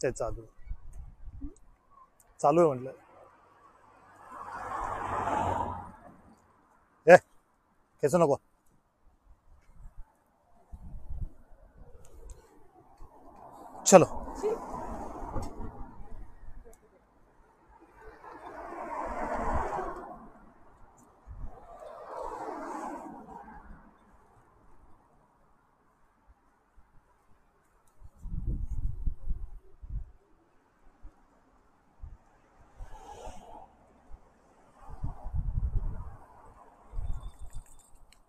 ते चालू चालू आहे म्हटलं. ए खेचू नको. चलो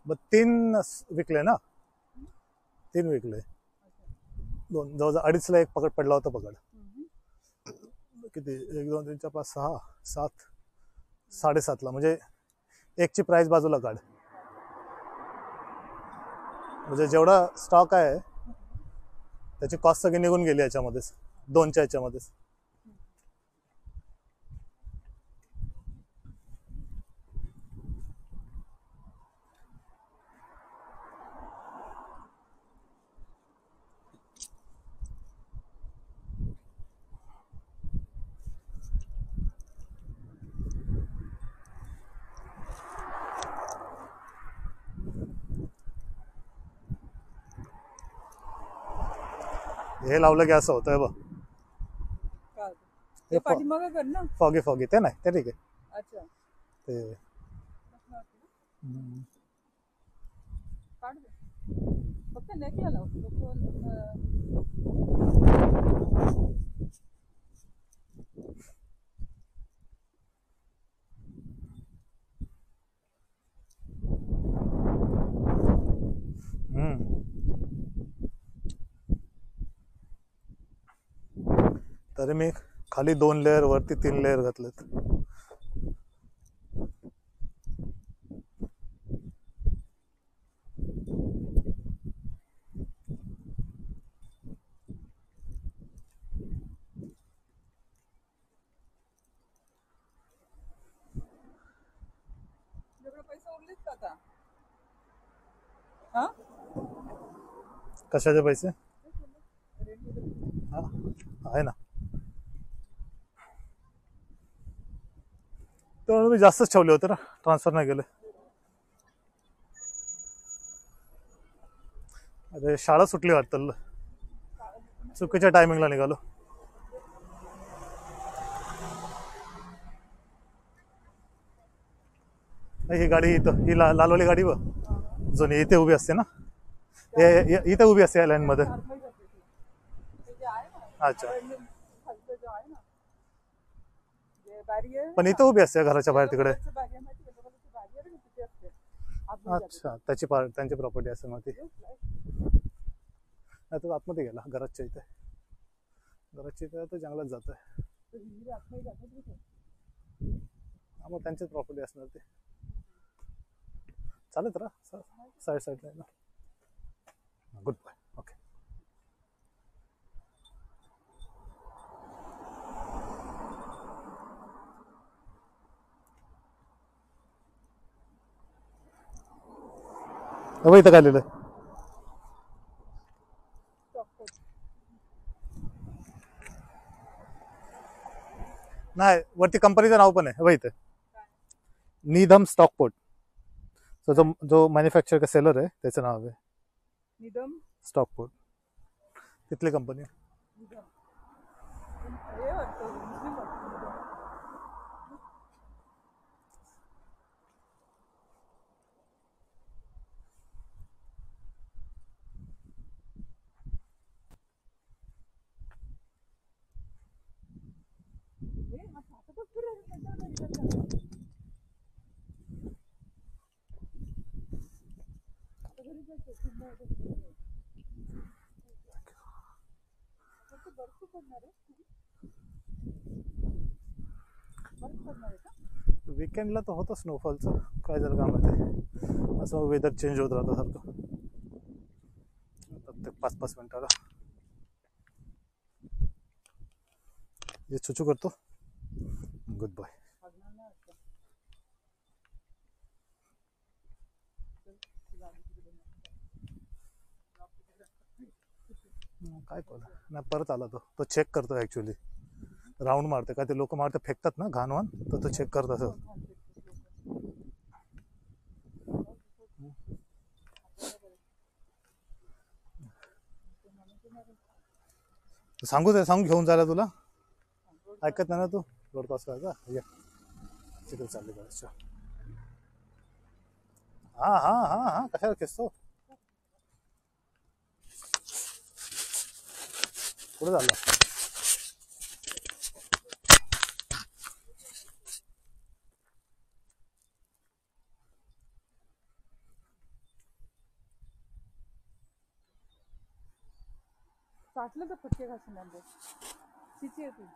मग 3 विकले ना, 3 विकले. 2 जवळजवळ 2.5ला एक पकड पडला होता. पकड किती 1 2 3 4 5 6 7 7.5ला म्हणजे एकची प्राइस बाजूला काढ. म्हणजे जेवढा स्टॉक आहे त्याची कॉस्ट सगळी निघून गेली याच्यामध्येच, 2च्या याच्यामध्येच. हे लावलं की असं होतंय बघ. ते पाठीमागे कर ना. फॉगी फॉगी ते नाही ते ठीक आहे. अच्छा ते काढ दे. फक्त नेकला लाव. तरी मी खाली 2 लेअर वरती 3 लेअर घातलेत. पैसे उरलेत का आता? हा कशाचे पैसे? हा आहे ना. तर मी जास्तच ठेवले होते ना, ट्रान्सफर नाही केले. अरे शाळा सुटली वाटतं, चुकीच्या टायमिंगला निघालो. ही गाडी इथं, ही लालवाली गाडी बघ जुनी, इथे उभी असते ना, इथे उभी असते या लाईन मध्ये. अच्छा पण इथं उभी असते घराच्या बाहेर तिकडे. अच्छा त्यांची प्रॉपर्टी असेल मग ती. नाही तो आतमध्ये गेला घराच्या इथे, घराच्या इथे तर जंगलात जात आहे. मग त्यांचीच प्रॉपर्टी असणार ते. चालत राहा साईड साईडला. Good bye. ओके इथं काय लिहिलंय? नाही वरती कंपनीचं नाव पण आहे इथे, निधम स्टॉकपोर्ट. जो मॅन्युफॅक्चर का सेलर आहे त्याचं नाव आहे निधम स्टॉकपोर्ट. तिथली कंपनी. वीकेंडला तर होतं स्नोफॉलचं, काय झालं काम आहे असं वेदर चेंज होत राहतं सारखं प्रत्येक 5-5 मिनिटाला. जे चुचू करतो. Goodbye. काय कळलं नाही, परत आला तो चेक करतो ऍक्च्युली, राऊंड मारते काय ते लोक मारते फेकतात ना घाण वाण, तर तो चेक करत असं. सांगू घेऊन जायला तुला, ऐकत नाही ना तू, रोडपास का ये तिकडे चालले करायचं. हा हा हा हा कशाला खेचतो, कुठे झालं. साठलं तर फटके घासून आणले, चिची येते.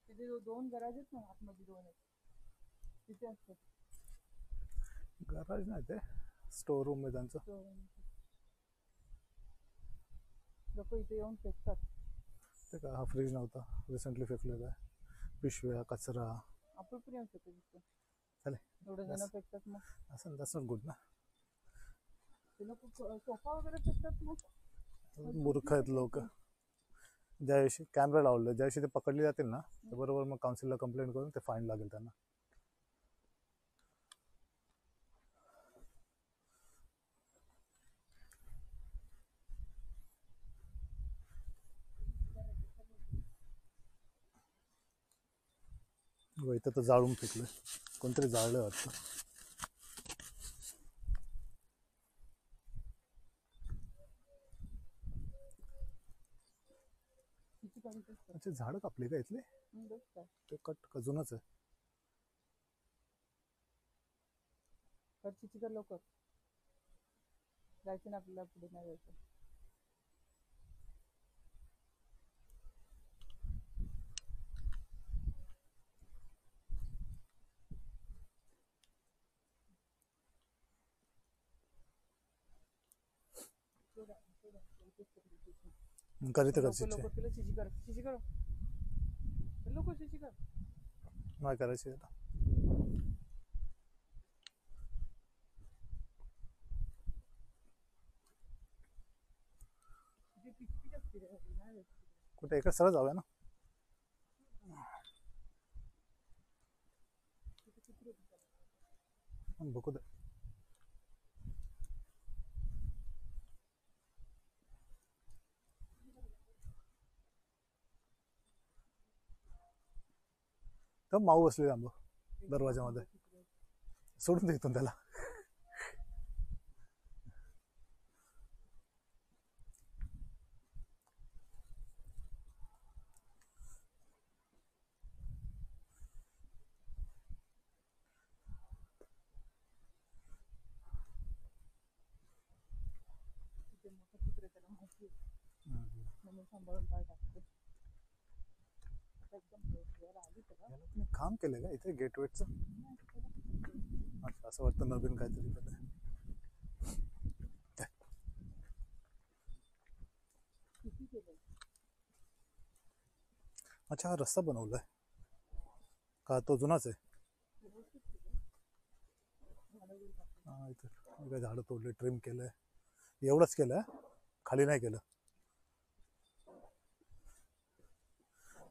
तिथे दोन गराज आहेत ना आतमध्ये, दोन आहेत तिथे असतात. गराज नाही ते स्टोर रूम आहे त्यांचं. लोक इथे येऊन फेकतात. ते का हा फ्रीज नव्हता, रिसेंटली फेकलेला आहे, पिशव्या कचरा. आपण पण येऊ शकतो तिथे, चालेल एवढं जण फेकतात. मग असं दॅट्स नॉट गुड ना, ते लोक सोफा वगैरे फेकतात. मग मूर्ख आहेत लोक. ज्या दिवशी कॅमेरा लावले, ज्या दिवशी ते पकडले जातील ना, तर बरोबर मग काउन्सिलला कंप्लेंट करून ते फाईन लागेल त्यांना. इथं तर जाळून फेकलं, कोणतरी जाळलं वाटतं. अच्छा झाडं कापली का इथले, ते कट अजूनच आहे. चिची कर लवकर, जायचं ना आपल्याला, पुढे नाही जायचं. करीत कर चिची कर, चिची कर लवकर, चिची कर. नाही करायची आता. कुठे इकडे सरळ जाऊया ना, बघू दे. तर माऊ बसले आंबो दरवाजामध्ये, सोडून देतो त्याला. सांभाळून पाय टाकते. काम केलं का इथे गेटवेटचं, असं वाटतं नवीन काहीतरी केलं. अच्छा हा रस्ता बनवलाय का, तो जुनाच आहे. हा इथे काय झाडं तोडले, ट्रिम केलंय, एवढंच केलंय, खाली नाही केलं.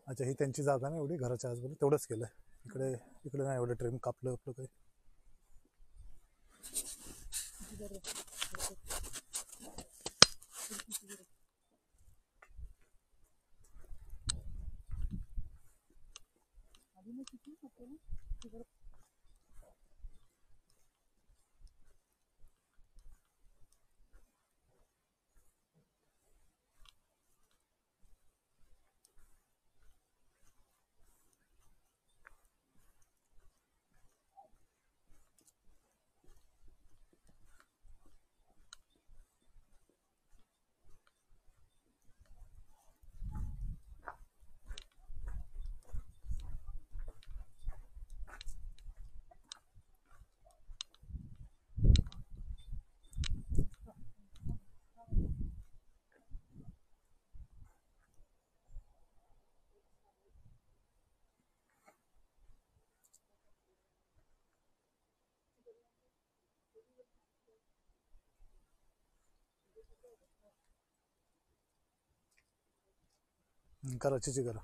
अच्छा ही त्यांची जागा ना एवढी घराच्या आजूबाजू, तेवढंच केलंय. इकडे इकडे नाही एवढं ट्रिम कापलं आपलं काही. करा चिची करा.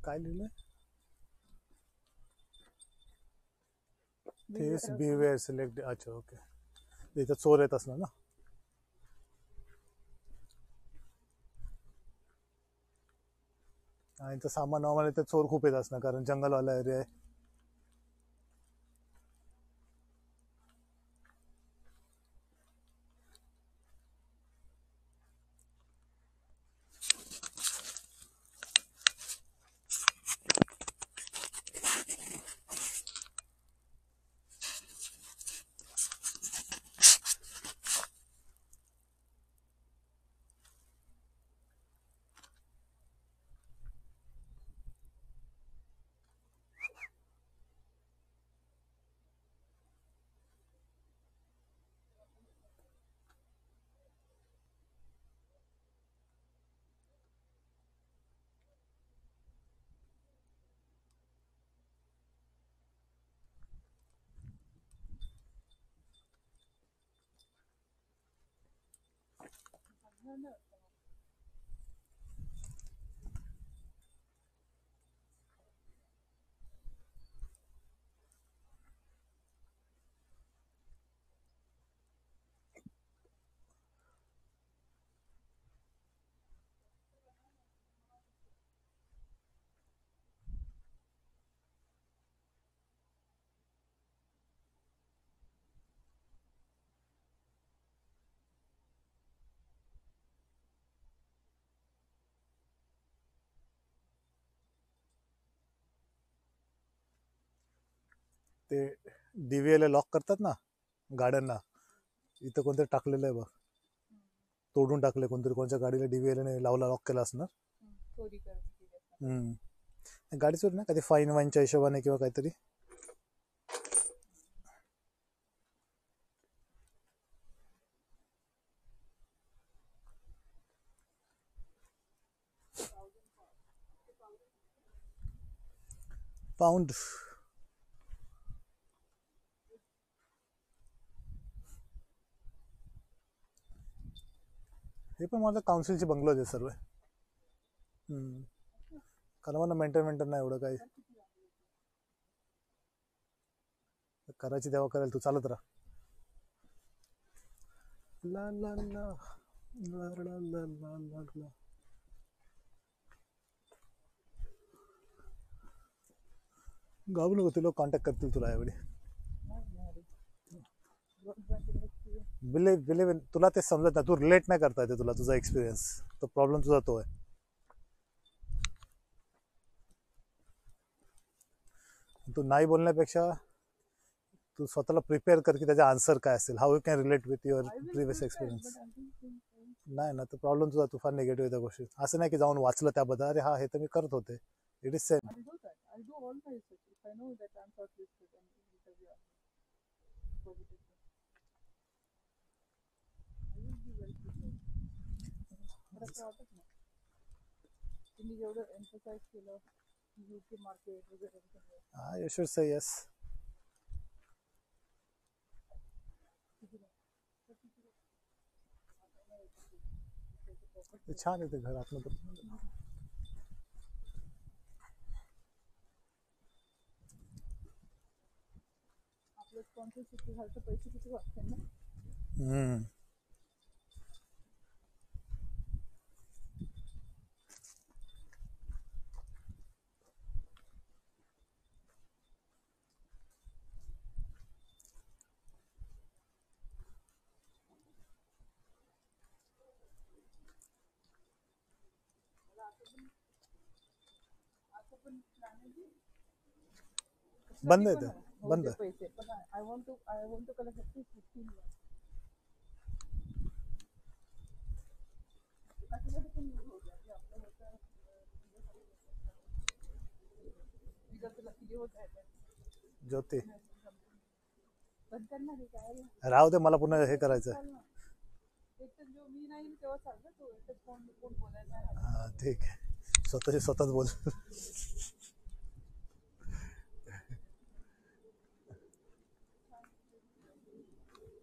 काय लिहिलंय? Face behaviour select. अच्छा ओके. इथं चोर येत असणार ना. आणि इथं सामान आम्हाला इथे चोर खूप येत असणार कारण जंगलवाला एरिया आहे. ते डीव्हीएल लॉक करतात ना गाड्यांना, इथं कोणतरी टाकलेलं आहे बघ, तोडून टाकले कोणतरी. कोणत्या गाडीला डीव्हीएल लावला, लॉक केला असणार. चोरी करते. गाडी चोरी ना कधी फाईन वाईनच्या हिशोबाने किंवा काहीतरी. पाऊंड. हे पण माझं काउन्सिलचे बंगलोज आहे सर्व. कारण मला मेंटेन नाही एवढं काही करायची तेव्हा करेल. तू चालत राहा. ला ला ला ला ला ला ला ला ला. गाऊ नको, ते लोक कॉन्टॅक्ट करतील तुला यावेळी. बिलीव्ह तुला ते समजत नाही, तू रिलेट नाही करता येते तुला तुझा एक्सपिरियन्स. तो प्रॉब्लेम तुझा तो आहे. तू नाही बोलण्यापेक्षा तू स्वतःला प्रिपेअर कर की त्याचा आन्सर काय असेल. How you can relate with your previous experience. नाही ना, तर प्रॉब्लेम तुझा. तू फार निगेटिव्ह आहे त्या गोष्टी. असं नाही की जाऊन वाचलं त्याबद्दल, अरे हा हे तर मी करत होते. It is same. I do all my research. If I know that I'm shortlisted and interview positive, I will be well prepared. पण असं वाटत नाही तुम्ही जेवढं एम्फसाइज केलं यूके मार्केट वगैरे सगळं. You should say yes. छान आहे ते घर आतमध्ये. आपलं स्पॉन्सरशिप झालं तर पैसे किती वाटतात ना. पण प्लॅन आहे की बंद आहे पण ते, हो बंद ते आहे. पैसे पण आय वॉन्ट टू कलेक्ट 15 कशासाठी पण use होऊ द्या की आपलं होतं तुझ्या तुला किती होत आहे ज्योती पण त्यांना हे काय राहू दे, मला पुन्हा हे करायचं. चाल ना एक तर जो मी नाही तेव्हा चाल ना तू एकच फोन कोण बोलायला नाही लागत. हा ठीक आहे, स्वतःची स्वतःच बोल.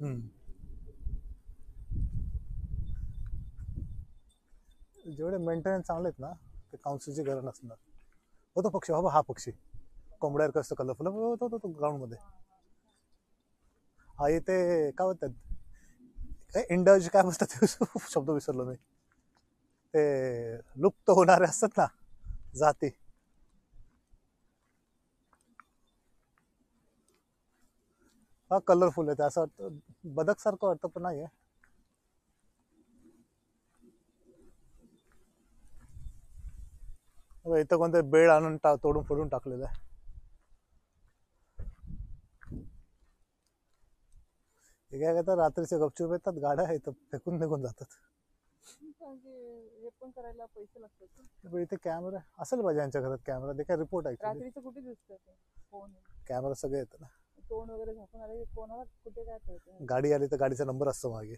हम्म. जेवढे मेंटेनन्स चांगले आहेत ना ते काउन्सिलची गरज नसणार. हो तो पक्षी, बाबा हा पक्षी कोंबड्यावर कसं कलरफुल होतो तो ग्राउंड मध्ये. हा इथे काय बोलतात, काय इंडज काय बोलतात ते शब्द विसरलो मी. ते लुप्त होणारे असतात ना जाती, हा कलरफुल आहे ते, असं वाटतं बदक सारखं वाटतं पण नाही आहे. इथं कोणतं बेड आणून तोडून फोडून टाकलेलं आहे. हे काय करतात, रात्रीचे गपचूप येतात, गाड्या इथं फेकून निघून जातात. हे पण करायला पैसे लागतात ना. पण इथे कॅमेरा असेल पाहिजे यांच्या घरात, कॅमेरा दे काय रिपोर्ट आहे. रात्रीचं कुठे दिसतं ते फोन कॅमेरा सगळे येतं ना. तोंड वगैरे झाकून आले कोणाला कुठे काय कळतं. गाडी आली तर गाडीचा नंबर असतो मागे.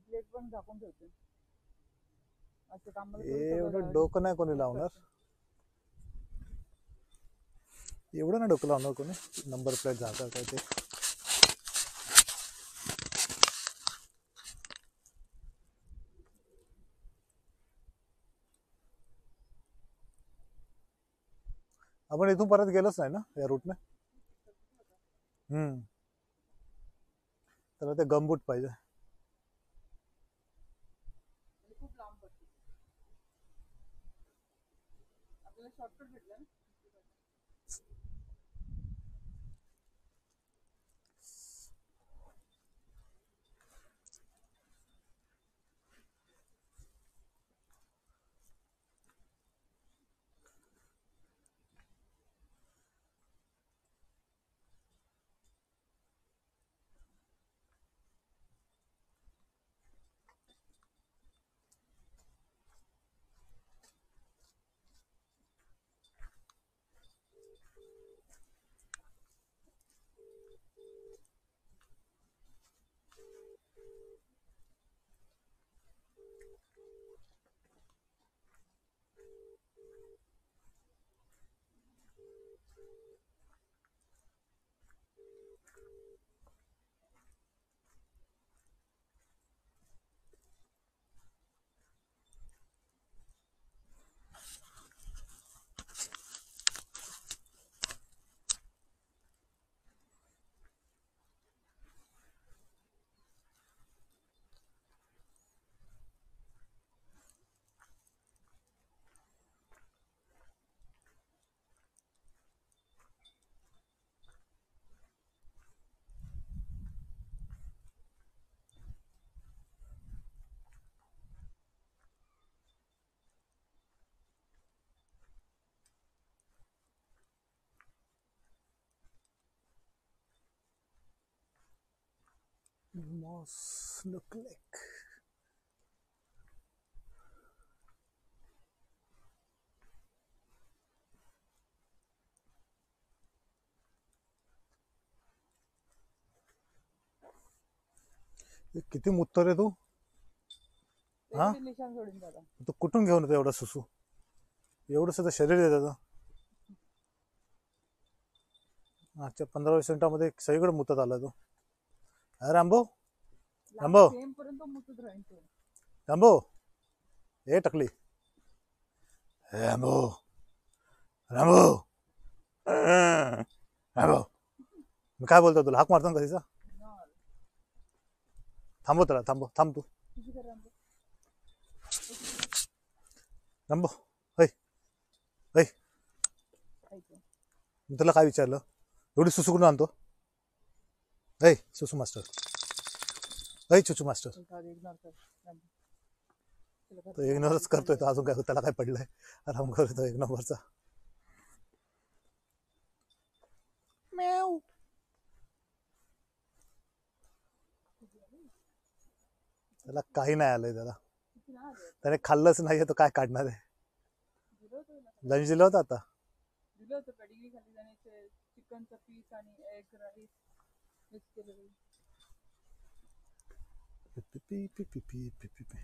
प्लेट पण झाकून ठेवते असं कामाला एवढं डोकं नाही कोणी लावणार, एवढं नाही डोकं लावणार कोणी. नंबर प्लेट झाका काय ते. आपण इथून परत गेलोच नाही ना या रूटने. तर ते गमबूट पाहिजे. खूप लांब पडते आपल्याला शॉर्टकट भेटला ना. Moss look like. किती मुत्तर रे तू. हा निशाण सोडून दादा तू कुठून घेऊन येतो एवढा सुसू. एवढं सुद्धा शरीर आहे त्याचं. मागच्या 15-20 मिनिटांमध्ये सगळीकडे मुतत आला तो. रामभाऊ, रामभाऊ, पर्यंत मुतत राहील तो. रामभाऊ हे टकली. रामभाऊ, रामभाऊ, रामभाऊ, मी काय बोलतो तुला, हाक मारतो ना कधीचा. थांबव त्याला, थांब तू. रामभाऊ ऐ ऐ, मी तुला काय विचारलं, एवढी सुसू कुठून आणतो. ऐ सुसू मास्टर, ऐ चुचू मास्टर. तो इग्नोरच करतोय तो, अजून काय त्याला काय पडलंय. आराम करतो एक नंबरचा. म्याऊ. त्याला काही नाही आलंय, त्याला किती ना आले त्याने खाल्लंच नाहीये, तो काय काढणार आहे. दिलं होतं ना. लंच दिलं होतं आता. दिलं होतं पेडिग्री खाली त्याने चिकनचं पीस आणि एग राईस मिक्स केलेलं. P P P P P P P P P.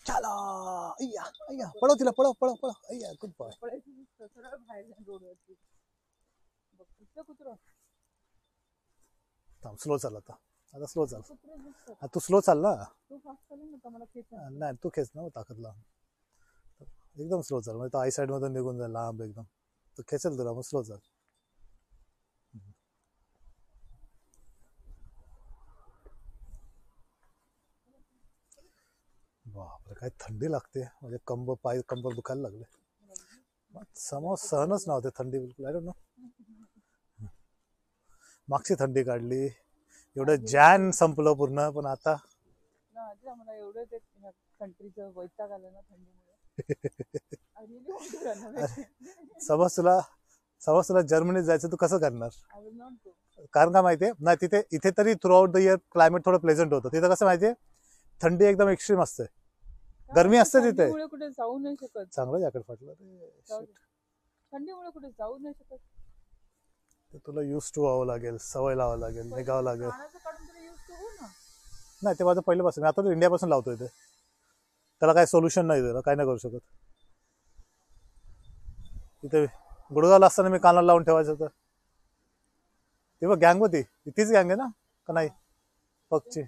चला अय्या अय्या, पळव तिला, पळव पळव पळव. अय्या, गुड बॉय. पळायचं सरळ बाहेर जाऊन रोडवरती बघ कुठलं कुत्रं थांब, स्लो चाल आता. आता स्लो चाल. कुत्रं दिसतं. हा, तू स्लो चाल ना. तू फास्ट चालेल ना तर मला खेच नाही, तू खेच ना ताकद लावून. एकदम स्लो चाल, म्हणजे तो आय साइड मधून निघून जाईल लांब एकदम. तो खेचेल तुला, मग स्लो चाल. बापरे, काय थंडी लागते. म्हणजे कंबर दुखायला लागले. समोर सहनच नव्हते थंडी बिलकुल. I don't know. मागची थंडी काढली, एवढं जॅन संपलं पूर्ण, पण आता ना आधी आम्हाला एवढं ते कंट्रीचं वैताग आलं ना थंडीमुळे. I really want to run away. समज तुला जर्मनीत जायचं, तू कसं करणार? I will not go. कारण का माहितीये, नाही तिथे इथे तरी through out the year climate थोडं प्लेझंट होतं. तिथं कसं माहितीये, थंडी एकदम एक्स्ट्रीम असते, गरमी असते तिथे. थंडीमुळे कुठे जाऊ नाही शकत. चांगलं जॅकेट फाटलं रे. जाऊ दे. थंडीमुळे कुठे जाऊ नाही शकत. ते तुला यूज टू व्हावं लागेल, सवय लावावं लागेल, निघावं लागेल. कानाचं काढून तरी यूज करू ना. नाही, ते माझं पहिल्यापासून, मी आता तो इंडियापासून लावतोय ते. त्याला काय सोल्युशन नाही, त्याला काय नाही करू शकत. तिथे गुडगावला असताना मी कानाला लावून ठेवायचं तर तेव्हा गँग होती. तीच गँग आहे ना का नाही? पक्षी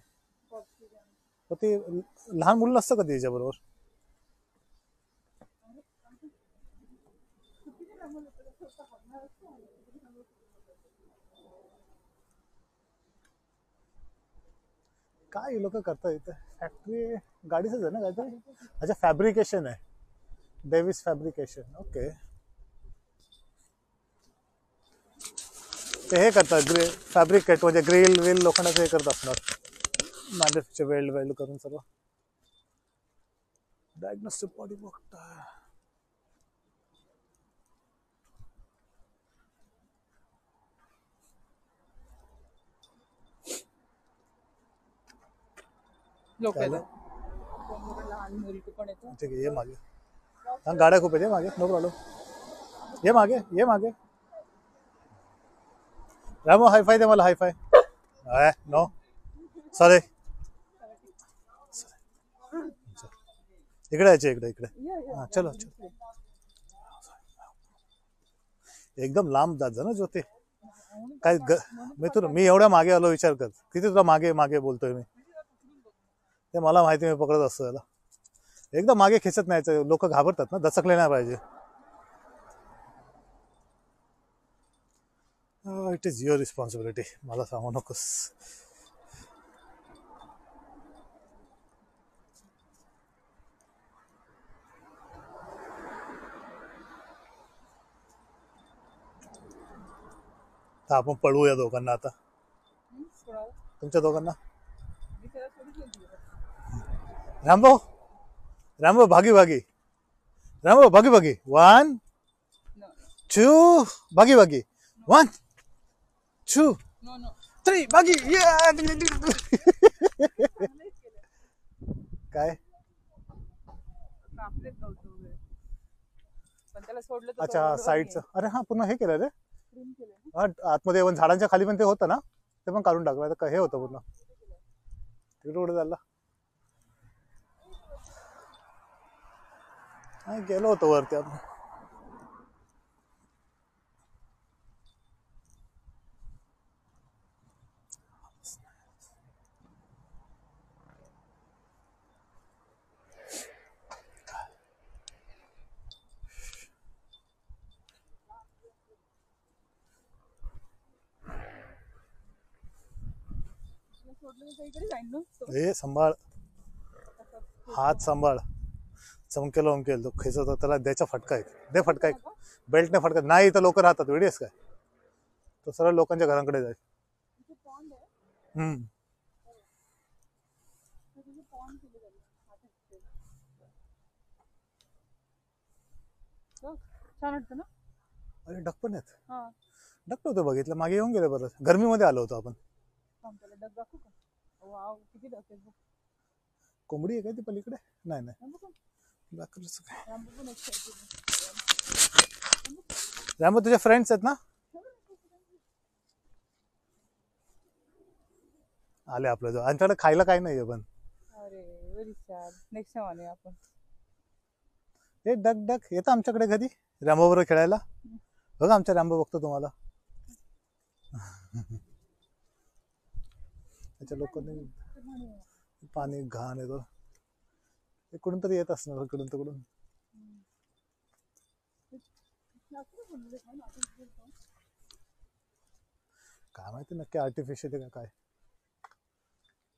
ती लहान मुलं नसतं का तिच्याबरोबर? काय लोक करतात इथे? फॅक्टरी गाडीच आहे ना काहीतरी. अच्छा, फॅब्रिकेशन आहे, डेव्हिस फॅब्रिकेशन. ओके, ते हे करतात फॅब्रिकेट, म्हणजे ग्रिल विल लोखंडाचं हे करत असणार, मॅन्युफॅक्चर वेल्ड करून सर्व. डायग्नोस्टिक बॉडी बघता. लोक येतात. लहान मुलगी पण येतात. ठीक आहे, ये मागे. हा, गाड्या खूप आहेत, ये मागे, नो प्रॉब्लेम. ये मागे, ये मागे. रामो, हायफाय दे मला, हायफाय. No sorry. इकडे यायचे, इकडे इकडे. हा, चलो चलो. एकदम लांब जात जा ना ज्योती. काय मी एवढ्या मागे आलो, विचार कर किती तुला मागे मागे बोलतोय मी. ते मला माहिती, मी पकडत असतो याला. एकदम मागे खेचत नाही, लोक घाबरतात ना, दचकले नाही पाहिजे. इट इज युअर रिस्पॉन्सिबिलिटी, मला सांगू नकोस. तर आपण पळवूया दोघांना आता, तुमच्या दोघांना. रामभाऊ, रामभाऊ, भागी भागी. रामभाऊ, भागी भागी. 1 2 भागी भागी. 1 2 3 भागी. काय अच्छा, साईडचं. अरे हा, पूर्ण हे केलं रे. आतमध्ये येऊन झाडांच्या खाली पण ते होतं ना, ते पण काढून टाकलं. हे होतं पूर्ण तिकडे कुठे झालं. गेलो होतो वरती आपण. हे सांभाळ, हात सांभाळ. चमकेला उमकेल तो खेचत होता, त्याला द्यायचा फटका आहे, दे फटका एक, बेल्टने फटका नाही, इथं लोक राहतात वेळेस काय, तो सरळ लोकांच्या घरांकडे जाईल. इथे पॉन्ड आहे. हम्म. तिथे पॉन्ड केले जाईल. छान वाटतं ना. अरे डक पण आहेत. हा डक नव्हतं बघितलं, मागे येऊन गेले बरं, गरमीमध्ये आलो होतो आपण. त्याला डग दाखवू का. वाव किती डग आहेत बघ. कोंबडी आहे काय ती पलीकडे? नाही नाही, रांबू पण बाकरचं काय. रांबू पण एक साईड. त्यामुळे तुझे फ्रेंड्स आहेत ना, आले आपल्या जवळ. आमच्याकडे खायला काही नाहीये पण. अरे व्हेरी सॅड. नेक्स्ट टाइम आणूया आपण. हे डक डक येतं आमच्याकडे कधी रॅम्बो बरोबर खेळायला. बघा आमच्या रॅम्बो बघतो तुम्हाला. त्याच्या लोकांनी पाणी घाण येतो, इकडून तरी येत असणार, इकडून तिकडून. काय माहिती नक्की आर्टिफिशियल आहे का काय.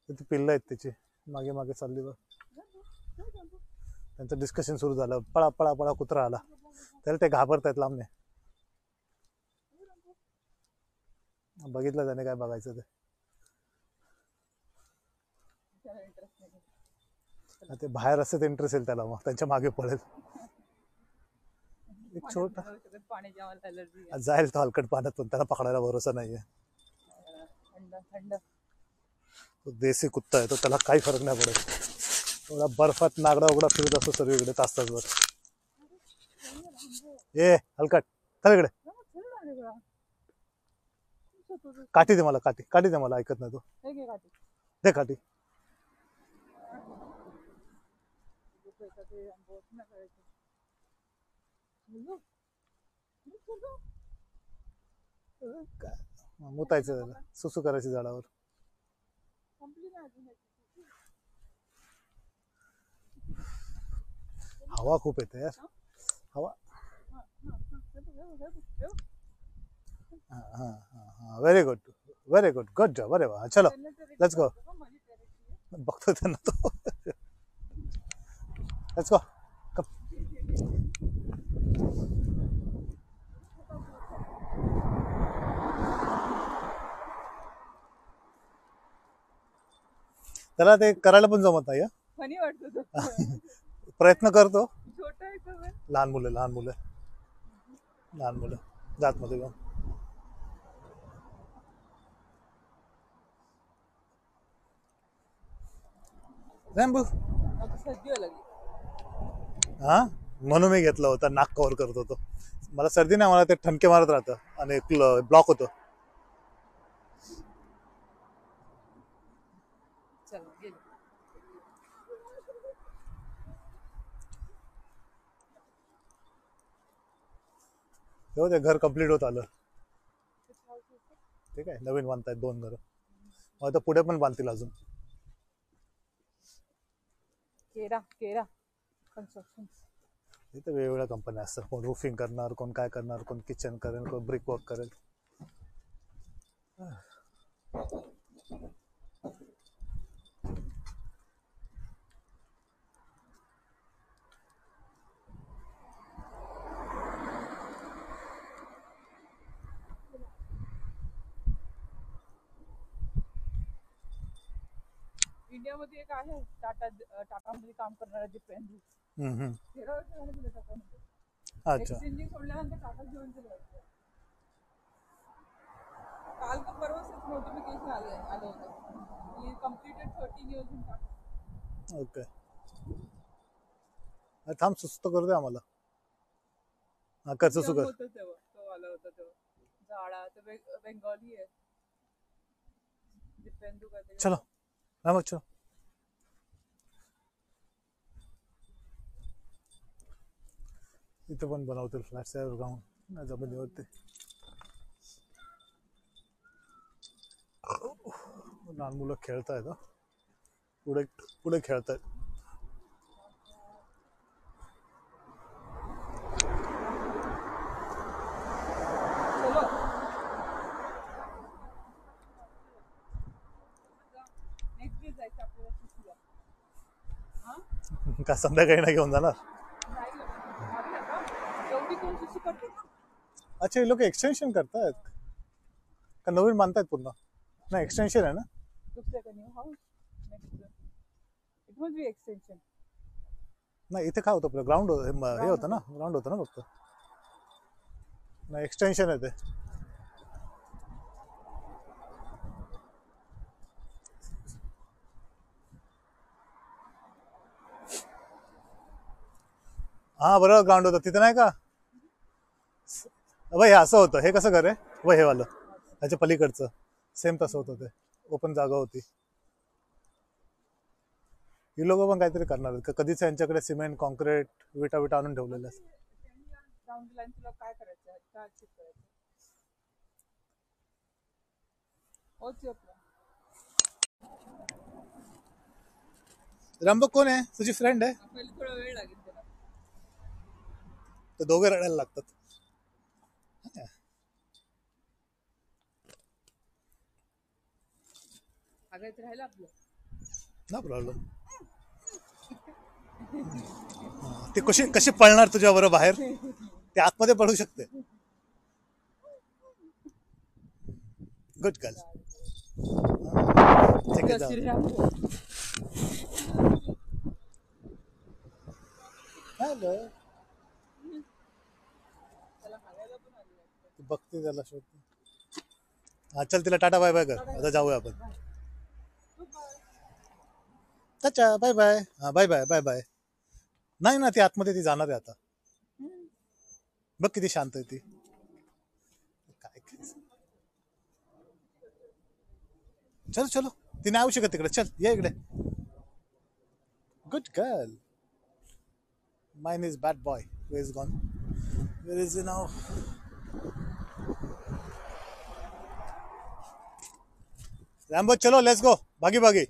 तिथे पिल्लं आहेत त्याची, मागे मागे चालली बघ. त्यांचं डिस्कशन सुरू झालं, पळा पळा पळा, कुत्रा आला, त्याला ते घाबरतायत लांबने. बघितलं त्याने काय बघायचं ते. ते बाहेर असं ते इंटरेस्ट येईल त्याला, मग त्यांच्या मागे पळेल. एक छोटा पाण्याची अलर्जी. जाईल तो हलकट पाण्यात, पण त्याला पकडायला भरोसा नाहीये. थंड थंड. तो देसी कुत्ता आहे, तो त्याला काही फरक नाही पडत. थोडा बर्फात नागडा उघडा फिरत असतो सर्वीकडे तास तासभर. ए हलकट, चल इकडे. काठी दे मला, काठी काठी दे मला, ऐकत नाही तो. दे काठी. मुतायचं त्याला, सुसू करायची झाडावर. हवा खूप येते यार, हवा. Very good very good, good job. अरे वा, चलो लेट्स गो. बघतो त्यांना तो. Let's go. त्याला ते करायला पण जमत नाही. फनी वाटतं. प्रयत्न करतो. छोटा आहे का. लहान मुलं लहान मुलं लहान मुलं जात मध्ये घेऊन. रॅम्बो हा, म्हणून मी घेतला होता, नाक कव्हर करत होतो. मला सर्दी नाही, मला ते ठणके मारत राहतं आणि ब्लॉक होतो. तेव्हा ते घर कम्प्लीट होत आलं. ठीक आहे, नवीन बांधतायत 2 घरं, मग आता पुढे पण बांधतील अजून. केरा केरा कन्स्ट्रक्शन. इथे वेगवेगळ्या कंपन्या असतात, कोण रूफिंग करणार, कोण काय करणार, कोण किचन करेल, कोण ब्रिक वर्क करेल. इंडियामध्ये एक आहे टाटामध्ये काम करणारा दिपेंदू. अच्छा, एक्सचेंजिंग सोडल्यानंतर टाटा घेऊन गेलं. काल का परवाच नोटिफिकेशन आलं होतं की completed 13 years in Tata. Okay. थांब, सुस्त करू दे आम्हाला. हा कर, सुसू कर. तेव्हा तो आला होता तेव्हा. झाडा तर बेंगॉली आहे. दिपेंदू काहीतरी. चलो रामच, चलो. इथं पण बनवतील फ्लॅट्स राहून जमिनीवरती. लहान मुलं खेळतायत, पुढे पुढे खेळतायत. का संध्याकाळी नाही घेऊन जाणार? नाही अरे आता एवढी कोण सुशी करते ना अच्छा, हे लोक एक्सटेन्शन करतायत का नवीन बांधतायत पूर्ण? नाही, एक्सटेन्शन आहे ना. दुसऱ्या का new house next it must be extension नाही, इथे काय होतं आपलं ग्राउंड हे होतं ना, ग्राउंड होतं ना फक्त. नाही, एक्सटेन्शन आहे ते. हा बरोबर, ग्राउंड होतं तिथे नाही का. अबे हे असं होतं, हे कसं घर आहे व हे वालं ह्याच्या पलीकडचं सेम तसं होतं ते. ओपन जागा होती. ही लोक पण काहीतरी करणार आहेत का कधीच यांच्याकडे सिमेंट कॉन्क्रीट विटा विटा आणून ठेवलेल्या आहेत. डाऊन द लाईन तुला काय करायचं आहे काय अचीव करायचं व्हॉट्स युअर प्लॅन रामबक कोण आहे? तुझी फ्रेंड आहे? पहिले थोडा वेळ लागेल त्याला तर दोघे रडायला लागतात. सांगायचं राहिलं आपलं ना प्रॉब्लेम. ती कशी कशी पळणार तुझ्या बरोबर बाहेर? ते आतमध्ये पडू शकते. Good girl. ठीक आहे, जाऊ. हॅलो. ती बघते त्याला शोधते. हा चल, तिला टाटा बाय बाय कर. आता जाऊया आपण. अच्छा, बाय बाय. हा बाय बाय बाय बाय. नाही ना, ती आतमध्ये ती जाणार आहे आता. बघ किती शांत आहे ती. काय करायचं? चलो चलो, ती नाही येऊ शकत तिकडे. चल ये इकडे. Good girl. Mine is bad boy. Where is gone? Where is now? Rambo चलो, लेट्स गो. भागी भागी.